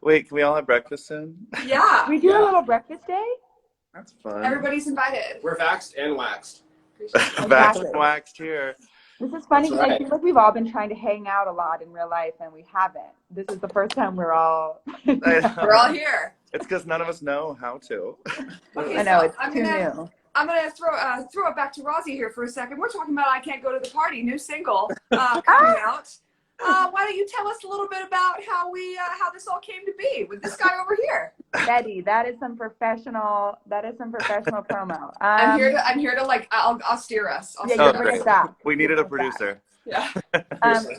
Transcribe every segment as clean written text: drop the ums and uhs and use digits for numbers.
Wait, can we all have breakfast soon? Yeah. We do a little breakfast day. That's fun. Everybody's invited. We're vaxxed and waxed. Vaxxed and waxed here. This is funny because That's right. I feel like we've all been trying to hang out a lot in real life and we haven't. This is the first time we're all. We're all here. It's because none of us know how to. Okay, I know, so it's too new. I'm gonna throw it back to Rosie here for a second. We're talking about "I Can't Go to the Party," new single coming out. Why don't you tell us a little bit about how this all came to be with this guy over here? Betty, that is some professional promo. I'm here to like I'll steer us. Yeah, you're bringing us back. We needed a producer. Yeah.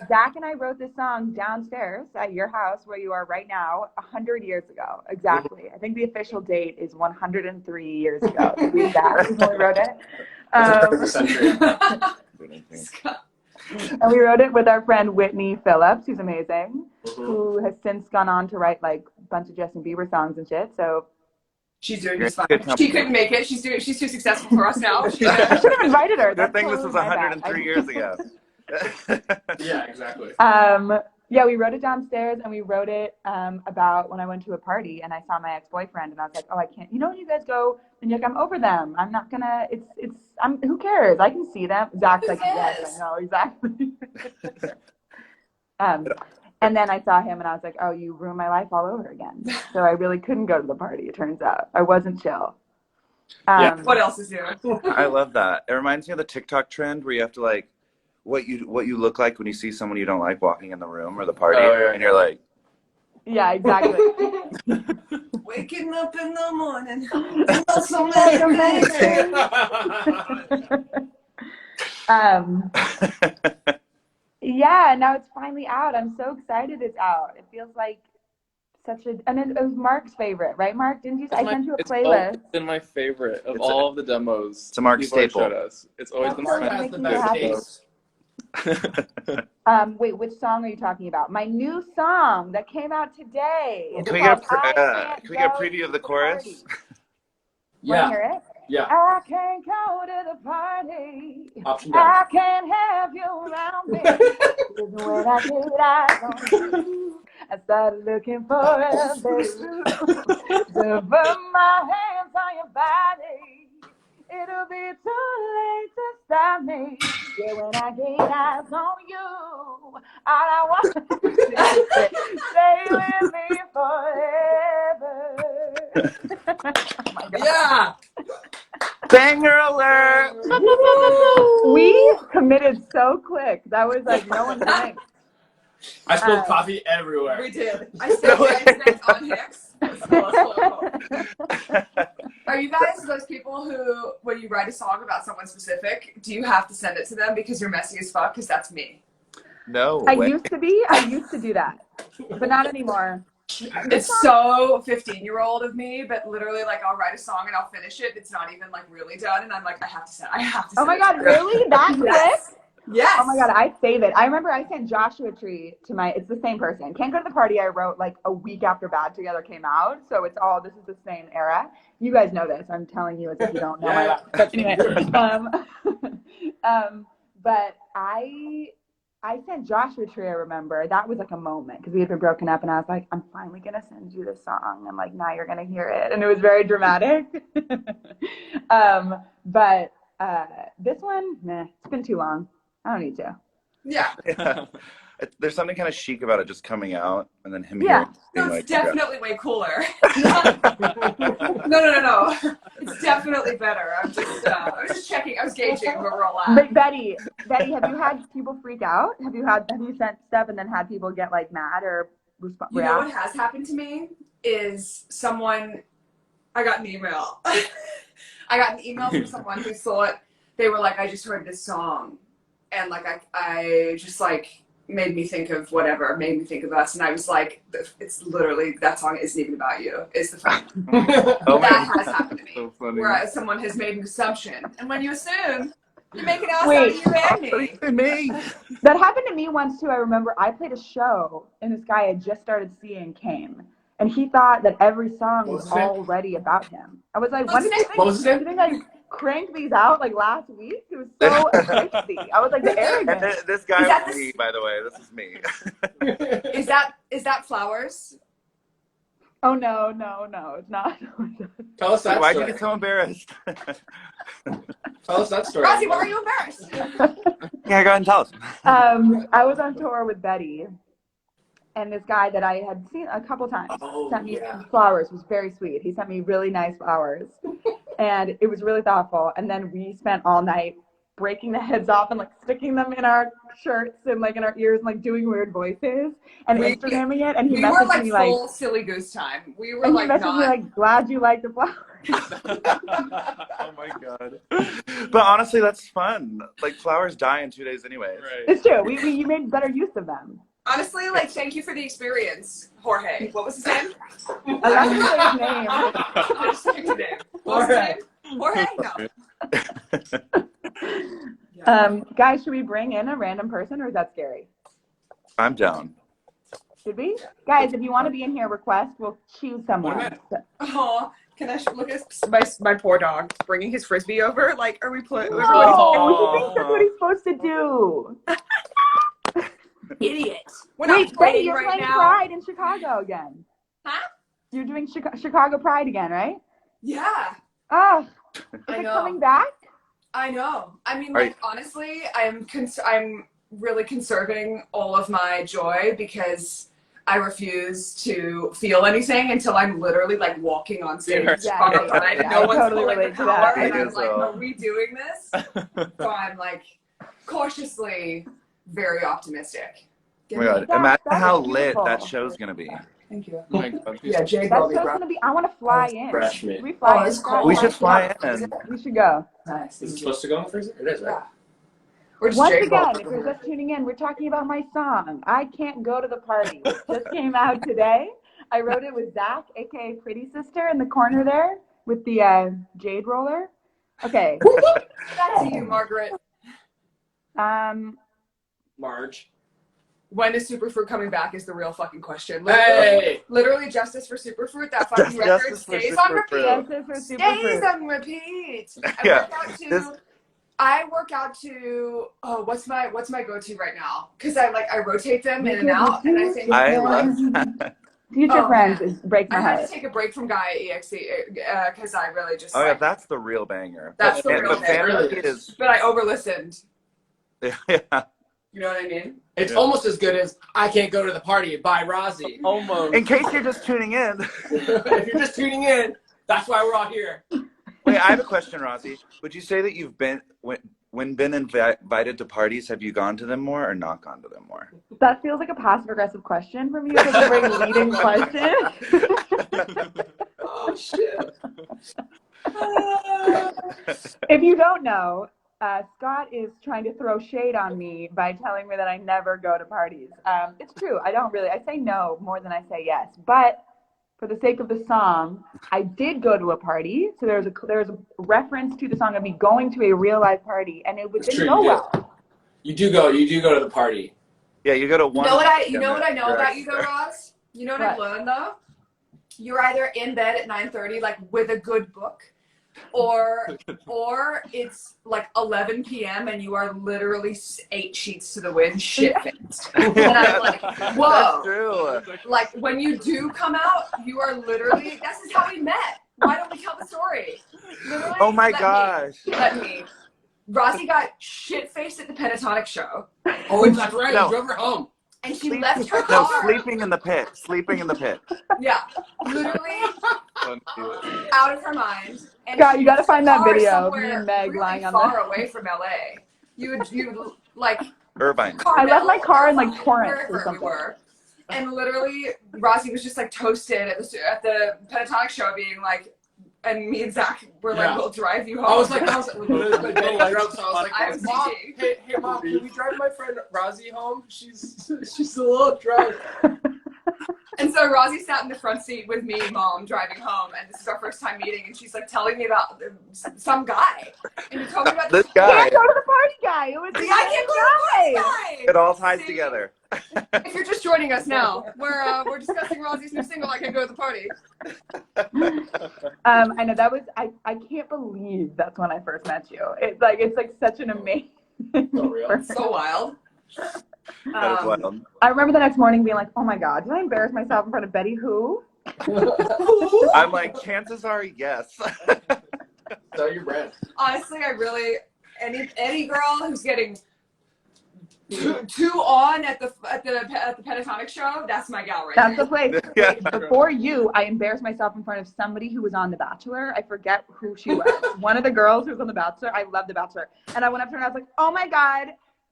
Zach and I wrote this song downstairs at your house where you are right now 100 years ago. Exactly. I think the official date is 103 years ago. Zach is when we wrote it. And we wrote it with our friend Whitney Phillips, who's amazing, who has since gone on to write like a bunch of Justin Bieber songs and shit. So she's doing just fine. She couldn't make it. She's too successful for us now. I should have invited her. Good thing this was 103 years ago. Yeah, exactly. Yeah, we wrote it downstairs, and we wrote it about when I went to a party and I saw my ex-boyfriend, and I was like, oh, I can't. You know when you guys go and you're like, I'm over them. I'm not gonna. Who cares? I can see them. Zach's like, yes, I know exactly. And then I saw him, and I was like, oh, you ruined my life all over again. So I really couldn't go to the party. It turns out I wasn't chill. What else is new? I love that. It reminds me of the TikTok trend where you have to like what you look like when you see someone you don't like walking in the room or the party, and you're like, yeah, exactly. Waking up in the morning. Yeah, now it's finally out. I'm so excited it's out. It feels like and it was Mark's favorite, right, Mark? Didn't you? I sent you a playlist. It's been my favorite of all of the demos. It's a Mark staple. Showed us. It's always been Mark has the best taste. Wait, which song are you talking about? My new song that came out today. Can we get a preview of the chorus? Want to hear it? Yeah. I can't go to the party. Option down. I can't have you around me. 'Cause when I get eyes on you, I started looking for a baby to put my hands on your body. It'll be too late to stop me. Yeah, when I get eyes on you, all I want is stay with me forever. Oh my God. Yeah. Banger alert! We committed so quick. That was like no one blinked. I spilled coffee everywhere. We did. I said on Hicks. Are you guys those people who, when you write a song about someone specific, do you have to send it to them because you're messy as fuck? Because that's me. No. I used to do that, but not anymore. It's so 15-year-old of me, but literally, like, I'll write a song and I'll finish it. It's not even like really done, and I'm like, I have to send. Oh my God, really? That quick? Yes. Oh my God, I save it. I remember I sent Joshua Tree to it's the same person. Can't Go to the Party I wrote like a week after Bad Together came out. So this is the same era. You guys know this. I'm telling you as if you don't know my life. But anyway, but I sent Joshua Tree, I remember. That was like a moment because we had been broken up and I was like, I'm finally going to send you this song. And like, now you're going to hear it. And it was very dramatic. But this one, it's been too long. I don't need to. Yeah. There's something kind of chic about it just coming out and then him Yeah. No, it's definitely way cooler. No. It's definitely better. I was just checking. I was gauging where we're all at. But Betty, have you had people freak out? Have you sent stuff and then had people get like mad or react? You know what has happened to me is I got an email. I got an email from someone who thought, they were like, I just heard this song. And like, I just like, made me think of whatever, made me think of us. And I was like, it's literally, that song isn't even about you. It's the fact. That has happened to me. So funny. Where someone has made an assumption. And when you assume, you're making an ass out of you and me. That happened to me once too. I remember I played a show and this guy I had just started seeing came. And he thought that every song was already about him. I was like, what was his name? Do you think I cranked these out like last week? It was so crazy. I was like, the arrogance. This guy was me, by the way. This is me. Is that Flowers? Oh no, it's not. Tell us that Why'd you story. get so embarrassed? Tell us that story. Rosie, why are you embarrassed? Yeah, go ahead and tell us. I was on tour with Betty, and this guy that I had seen a couple times sent me flowers. Was very sweet. He sent me really nice flowers, and it was really thoughtful. And then we spent all night breaking the heads off and like sticking them in our shirts and like in our ears and like doing weird voices and Instagramming it. And he we messaged were like me full silly goose time. We were and like he messaged not. me like, glad you like the flowers. Oh my god. But honestly, that's fun. Like flowers die in 2 days anyways. Right. It's true. You made better use of them. Honestly, like, thank you for the experience, Jorge. What was his name? I love his name. I just picked a name. What was his name? Jorge? No. Guys, should we bring in a random person or is that scary? I'm down. Should we? Guys, if you want to be in here, request. We'll choose someone. Oh, can I look at my poor dog bringing his frisbee over? Like, are we playing? Oh, he thinks that's what he's supposed to do. Idiot. We're Wait, not Betty, playing you're right playing now. Pride in Chicago again. Huh? You're doing Chicago Pride again, right? Yeah. Oh, is I it know. coming back? I know. I mean, Are like, honestly, I'm really conserving all of my joy because I refuse to feel anything until I'm literally like walking on stage. Yeah. Chicago Pride, and no I one's totally pulling the relate to that. power, and I'm It like, is, are we doing this? So I'm like cautiously very optimistic. Oh my god. That- Imagine that's how beautiful. lit that show's gonna be. Thank you. Oh my god. Yeah, Jade That's will be just proud. gonna be. I want to fly in. Fresh meat. Should we fly in? it's cold. We should fly in. We should go. Nice. Is it supposed to go in the freezer? It is, right? Yeah. Or just Once Jade again, will. if you're just tuning in, we're talking about my song, I Can't Go to the Party, which just came out today. I wrote it with Zach, aka Pretty Sister, in the corner there with the jade roller. Okay. Back to you, Margaret. Marge. When is Superfruit coming back is the real fucking question. Hey! Literally justice for Superfruit. That fucking record Justice for stays on Superfruit. repeat. Justice for Stays Superfruit. on repeat. Yeah. I work out to what's my go-to right now? Because I rotate them in and out, and I think I love that. Future Oh, Friends man. is break my I had heart. to take a break from Gaia EXE because I really just Oh yeah, like, that's the real banger. That's the And real banger. Family is but I over-listened. yeah. You know what I mean? It's almost as good as I Can't Go to the Party by Rosie. Almost. In case you're just tuning in. If you're just tuning in, that's why we're all here. Wait, I have a question, Rosie. Would you say that you've been when been invited to parties, have you gone to them more or not gone to them more? That feels like a passive-aggressive question from you. It's a very leading question. Oh, shit. If you don't know, Scott is trying to throw shade on me by telling me that I never go to parties. It's true. I don't really. I say no more than I say yes. But for the sake of the song, I did go to a party. So there's a reference to the song of me going to a real live party, and it It's didn't true, go you do. well. You do go to the party. Yeah, you go to one. You know what I know about you though, Roz? You know what I've What? learned though? You're either in bed at 9:30 like with a good book, or it's like 11 p.m. and you are literally 8 sheets to the wind, shit faced. And I'm like, whoa. That's true. Like when you do come out, you are literally. This is how we met. Why don't we tell the story? Literally, Oh my let gosh. Let me. Rosie got shit faced at the Pentatonic show, Oh, that's right. No. You drove her home. and she left her No, car. sleeping in the pit. Sleeping in the pit. Yeah, literally Don't do it. out of her mind. And Scott, she you gotta left find her that car video of somewhere me and Meg really lying on far the- away from LA. You like Irvine. I left my car in, like, Carmel, Torrance or wherever we something. were. And literally, Rosie was just like toasted at the Pentatonic show, being like, and me and Zach were like, Yeah. "We'll drive you home." I was like, when Benny drove, so I was like, I'm Mom, teaching. hey, Mom, can we drive my friend Rosie home? She's a little drunk. And so Rosie sat in the front seat with me, Mom, driving home, and this is our first time meeting, and she's like telling me about some guy, and you told me about This I guy. can't go to the party guy. It was The I can't go to the guy. party It all ties See? together. If you're just joining us now, we're discussing Rosie's new single, "I Can't Go to the Party." I know that was. I can't believe that's when I first met you. It's like such an amazing. So real. So wild. That is wild. I remember the next morning being like, "Oh my God, did I embarrass myself in front of Betty? Who?" I'm like, chances are yes. So your brand. Honestly, I really any girl who's getting two on at the pentatonic show, that's my gal right That's there. the place. Yeah. Before you, I embarrassed myself in front of somebody who was on The Bachelor. I forget who she was. One of the girls who was on The Bachelor. I love The Bachelor. And I went up to her and I was like, oh my God,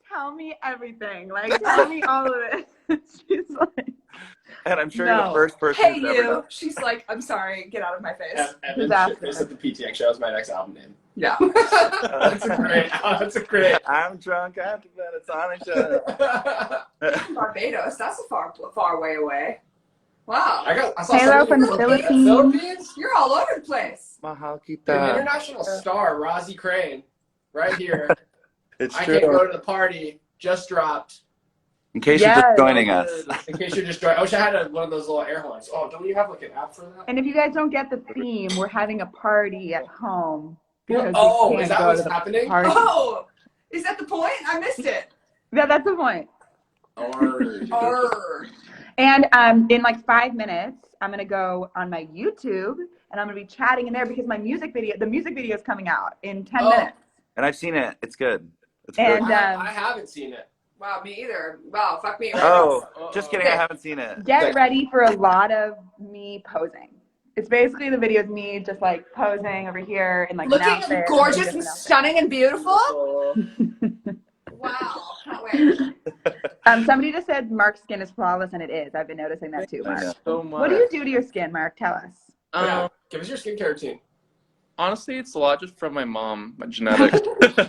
tell me everything. Like, tell me all of it. She's like, And I'm sure you're the No. first person Hey who's ever you. done. She's like, I'm sorry, get out of my face. Evan Who's after? Shipness at the PTX show is my next album name. Yeah. That's a great. That's a great. I'm drunk at the pentatonic show. Barbados, that's a far way away. Wow. I saw Hello somebody from the Philippines. Philippines. You're all over the place. An Mahal-kita. international star, Rozzy Crane, right here. It's I can't true. go to the party. Just dropped. In case you're Yes. just joining us. In case you're just joining. I wish I had one of those little air horns. Oh, don't you have like an app for that? And if you guys don't get the theme, we're having a party at home. Because Oh, we can't is that go what's to the happening? party. Oh, is that the point? I missed it. Yeah, that's the point. Arr. And in like 5 minutes, I'm gonna go on my YouTube and I'm gonna be chatting in there because the music video is coming out in 10 minutes. And I've seen it. It's good. It's And good. I haven't seen it. Wow, me either. Wow, fuck me. Oh, just kidding. I Okay. haven't seen it. Get ready for a lot of me posing. It's basically the video of me just like posing over here in like an Looking outfit, gorgeous different and outfit. stunning and beautiful. Oh, Wow, can't wait. Somebody just said Mark's skin is flawless, and it is. I've been noticing that too, I Mark. know. So much. What do you do to your skin, Mark? Tell us. yeah. Give us your skincare routine. Honestly, it's a lot just from my mom, my genetics.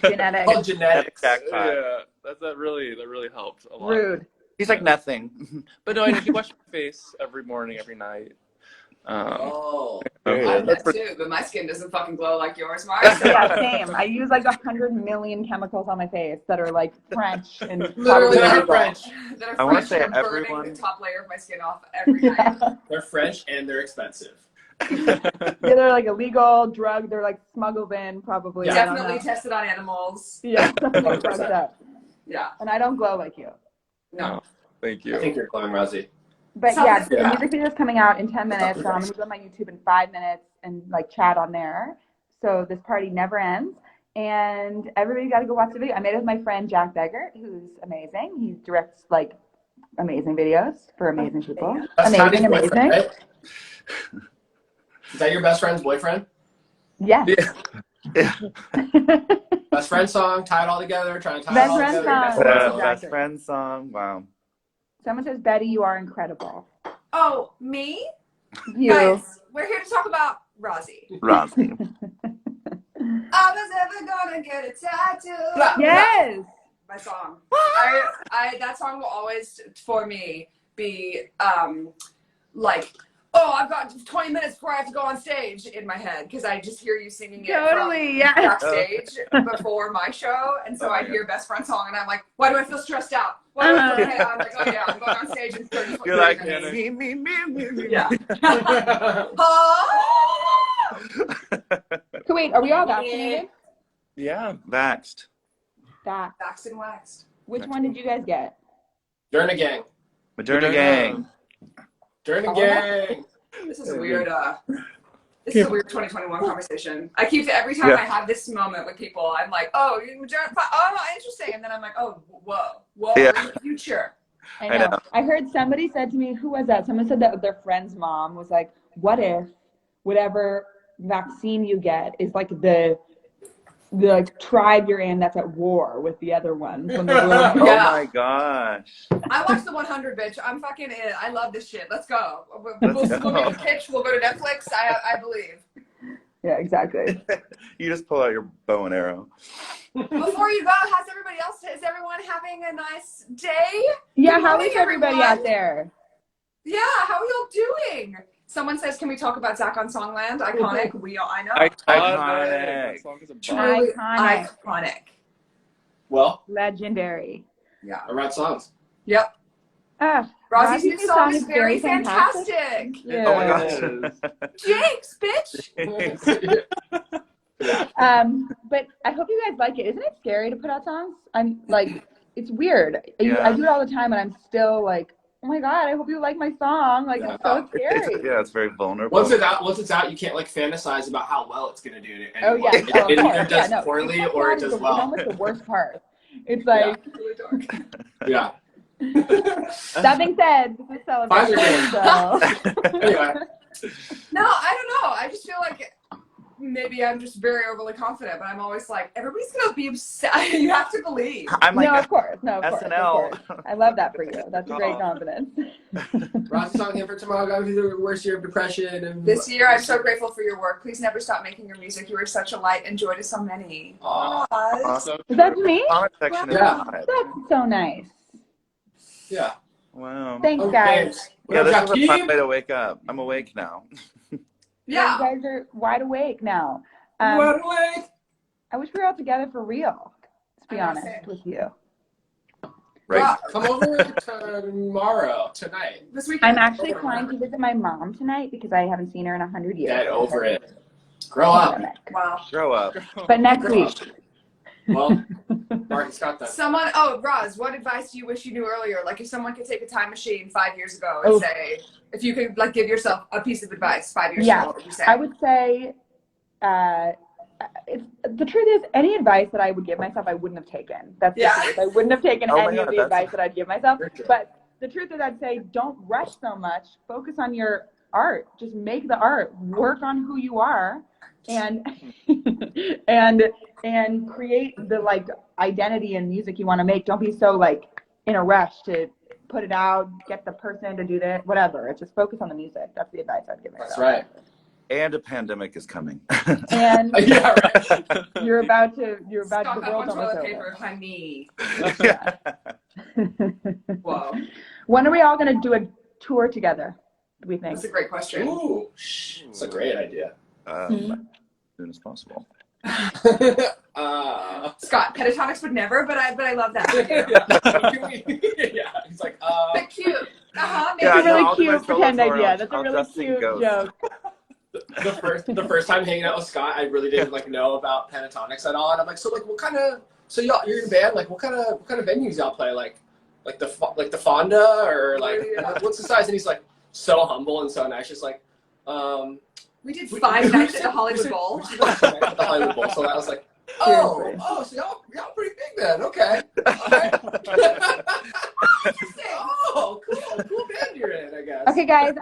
Genetics. Oh, genetics. Jackpot. Yeah, that really helped a lot. Rude. He's like nothing. But no, I do wash my face every morning, every night. Oh. I do That's that too, but my skin doesn't fucking glow like yours, Mark. Yeah, same. I use like 100 million chemicals on my face that are like French and Literally, probably They're illegal. French. that are I wanna French say and burning everyone- the top layer of my skin off every night. Yeah. They're French and they're expensive. Yeah, they're like illegal drug. They're like smuggled in, probably. Yeah. I don't Definitely know. tested on animals. Yeah, something 100%. fucked up. Yeah. And I don't glow like you. No. Thank I you. think you're glowing, Rozzy. But So- yeah, Yeah. the music video is coming out in 10 minutes, so I'm gonna go on my YouTube in 5 minutes and like chat on there. So this party never ends, and everybody got to go watch the video. I made it with my friend Jack Beggart, who's amazing. He directs like amazing videos for amazing people. That's Amazing, Connie's boyfriend, amazing. right? Is that your best friend's boyfriend? Yes. Yeah. Best friend song, tie it all together, trying to tie Best it all friend together. song. Best Uh, friend Exactly. song. Best friend song. Wow. Someone says, Betty, you are incredible. Oh, me? You. Guys, we're here to talk about Rozzy. Rossi. I was ever gonna get a tattoo. Yes. My song. That song will always, for me, be like, oh, I've got 20 minutes before I have to go on stage in my head because I just hear you singing it Totally. from Yeah. backstage before my show, and so I hear Best Friend song, and I'm like, why do I feel stressed out? Why do I feel okay? I'm like, oh yeah, I'm going on stage in 30 You're like, 30 minutes. me. Yeah. So wait, are we all vaccinated? Yeah. Vaxxed. That. Waxed and waxed. Which one did you guys get? During the gang. Moderna gang. During the Oh. gang. This is a weird. This is a weird 2021 conversation. I keep every time Yeah. I have this moment with people, I'm like, oh, interesting, and then I'm like, oh, whoa, Yeah. we're in the future. I I know. know. I heard somebody said to me, who was that? Someone said that their friend's mom was like, what if whatever vaccine you get is like the like tribe you're in that's at war with the other one from the room? Oh Yeah. my gosh. I watched the 100, bitch. I'm fucking in. I love this shit. Let's go. We'll go. make a pitch. We'll go to Netflix. I believe. Yeah, exactly. You just pull out your bow and arrow. Before you go, is everyone having a nice day? Yeah, Good how morning, is everybody everyone. out there? Yeah, how are y'all doing? Someone says, can we talk about Zach on Songland? Iconic. I know. Iconic. That song is a bomb. Truly Iconic. iconic. Well, Legendary. Yeah. around songs. Yep. Ah, Rosie's new song is is very fantastic. fantastic. Yeah. Oh my gosh. Jinx, bitch. But I hope you guys like it. Isn't it scary to put out songs? I'm like, it's weird. Yeah. I do it all the time, and I'm still like oh my God, I hope you like my song. Like, it's so scary. Yeah, it's very vulnerable. Once it's out, you can't like fantasize about how well it's gonna do to anyone. Oh, yeah. It Oh, of either course. does Yeah, no. poorly or it does It's well. almost the worst part. It's like, Really dark. Yeah. that being said, this is celebration, so. Anyway. No, I don't know. I just feel like maybe I'm just very overly confident, but I'm always like, everybody's gonna be upset. You have to believe. I'm like, No, of course. SNL. Of course. I love that for you. That's a great confidence. Ross's song here for tomorrow. Got me through the worst year of depression. And This year, I'm so grateful for your work. Please never stop making your music. You are such a light and joy to so many. Aw. Roz. So Is that me? comment section is Yeah. hot. That's so nice. Yeah. Wow. Thanks, Okay. guys. Yeah, this is a fun Jakeem? way to wake up. I'm awake now. Yeah. You guys are wide awake now. Run away. I wish we were all together for real, to be I know, honest same. with you. Right. Come over tomorrow, tonight. This weekend. I'm actually planning to visit my mom tonight because I haven't seen her in 100 years. Get over it. Grow up. Wow. Grow up. But next Grow week. up. Well, Marcus got that. Someone, Roz, what advice do you wish you knew earlier? Like if someone could take a time machine 5 years ago and say, if you could like give yourself a piece of advice 5 years ago, what would you say? I would say, the truth is, any advice that I would give myself, I wouldn't have taken. That's the truth. I wouldn't have taken Oh my any of God, the that's- advice that I'd give myself. Very true. But the truth is, I'd say, don't rush so much. Focus on your art. Just make the art. Work on who you are, and and create the like identity and music you want to make. Don't be so like in a rush to put it out, get the person to do that, whatever. It's just focus on the music. That's the advice I'd give myself. That's right. And a pandemic is coming. And Yeah, right. you're about to, Stock the up on world's almost toilet over. paper, honey. Yeah. Whoa. When are we all going to do a tour together, do we think? That's a great question. Ooh, it's a great idea. As soon as possible. Scott, pentatonics would never, but I love that. Yeah, he's like, But cute. Uh-huh. It's Yeah, a really no, I'll do my cute pretend solo tour. idea. That's a I'll really just sing cute Ghost. joke. the first time hanging out with Scott, I really didn't like know about pentatonics at all, and I'm like, so like, what kind of, so y'all, you're in a band, like, what kind of venues y'all play, like the Fonda, or like, what's the size? And he's like, so humble and so nice, just like, We did 5 nights at the Hollywood Bowl. At the Hollywood Bowl, so I was like, oh, so y'all pretty big then, okay. All right. Oh, cool band you're in, I guess. Okay, guys.